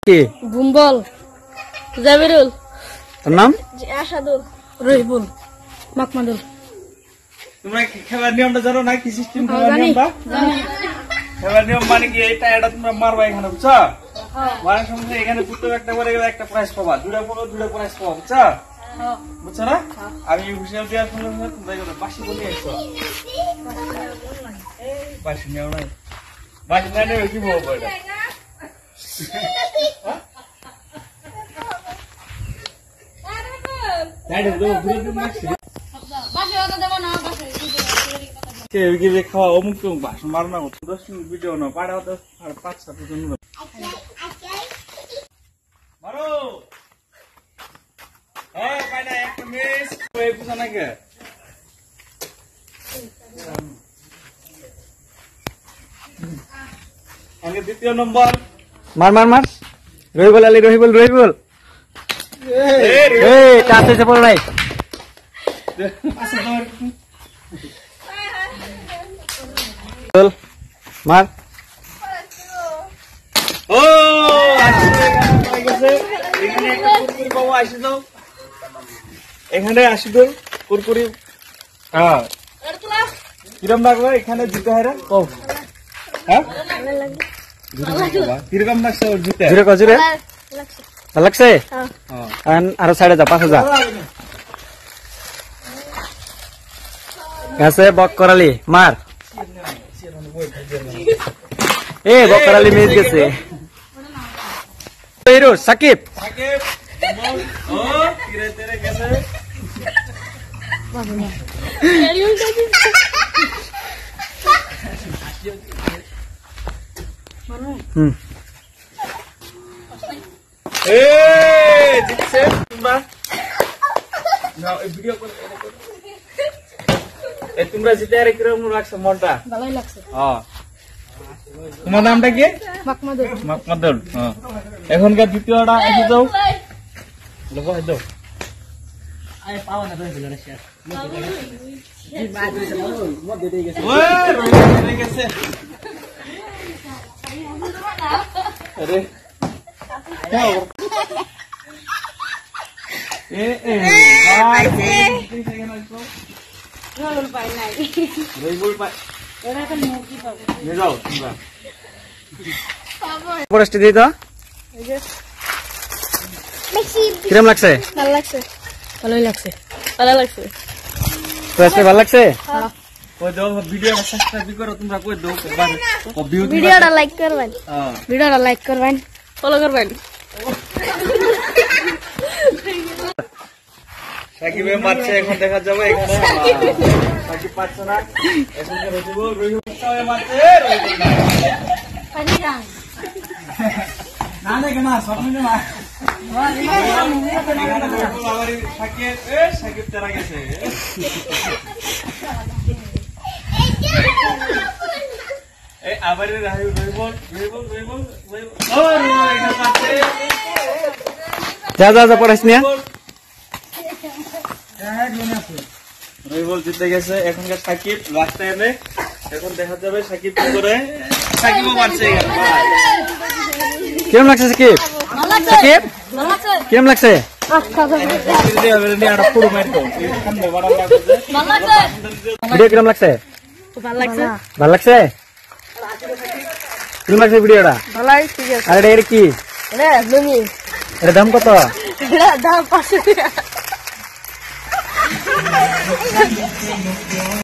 কি বুম্বল জাবিরুল তোর নাম আশাদুল রহিবুল মাকমাদুল। তোমরা খেলার নিয়মটা জানো না? কি সিস্টেম খেলার নিয়মটা? খেলার নিয়ম মানে কি এটা তোমরা মারবা এখানে, বুঝছো? মারার সঙ্গে এখানে দুটো একটা করে গেলে একটা প্রাইজ পাবা, দুটো প্রাইজ পাবা, বুঝছো? বুঝছো না? আমি হুঁশিয়ার দেওয়ার সঙ্গে সঙ্গে তোমরা এগুলো বাসি বলে আসছো। বাসি নেও নাই, বাসি না নেবে কি বলবো এটা? খাওয়া অমুক ভাষণ মারো না, 10 মিনিট ভিডিও না পাড়াও 5-7 জন মারো। হ্যাঁ পাইনা একটা মিস হয়ে বুঝা নাকি? আগে দ্বিতীয় নম্বর মার মার মার রহিবুল আলী রহিবুল রহিবুল কাছে এসে পড়ো নাই মার। ও এখানে একটা কুরকুরি পাবো, আসি দাও এখানে, আসি দাও কুরকুরি। হ্যাঁ কিরম লাগবে এখানে জিতে হারা? হ্যাঁ কিরকম লাগছে ওর জিতে? জুড়ে কজুরে ভালো লাগছে? আরো সাইডে যা, পাশে যা। গেছে বক করালি মার। এ বক করালি মিস গেছে। হিরো সাকিব ও তিরে তিরে গেছে। জিতছে তোমরা। ভিডিও করে তোমরা জিতে আর কিরকম লাগছে মনটা? ভালোই লাগছে। তোমার নামটা কি? মাকমাদুল। মাকমাদুল। এখনকার দ্বিতীয়টা এসে যাও, লোক দাও। পরেশটি দিই তো। কিরম লাগছে? ভালো লাগছে, ভালোই লাগছে, ভালো লাগছে। পরেশটি ভালো লাগছে? ভিডিওটা সাবস্ক্রাইব করো তোমরা, কই দাও ভিডিওটা লাইক করবেন, ভিডিওটা লাইক করবেন, ফলো করবেন। সাকিবে মারছে, এখন দেখা যাবে এখানে সাকিব পারছে না, এখন রহিবুল মারছে, না দেখে না স্বপ্ন না সাকিব তারা গেছে। আবার যা যা যা পড়াইস নিয়া। রহিবুল জিতে গেছে। এখনকার সাকিব রাস্তায় এনে, এখন দেখা যাবে সাকিব কি করে। সাকিবও মারছে। কিরম লাগছে সাকিব? সাকিব কিরম লাগছে? ভিডিও কিরম লাগছে? ভালো লাগছে, ভালো লাগছে? কিরম লাগছে ভিডিওটা? ভালোই ঠিক আছে। আর এটা কি? এটা দাম কত? দাম 500 টাকা।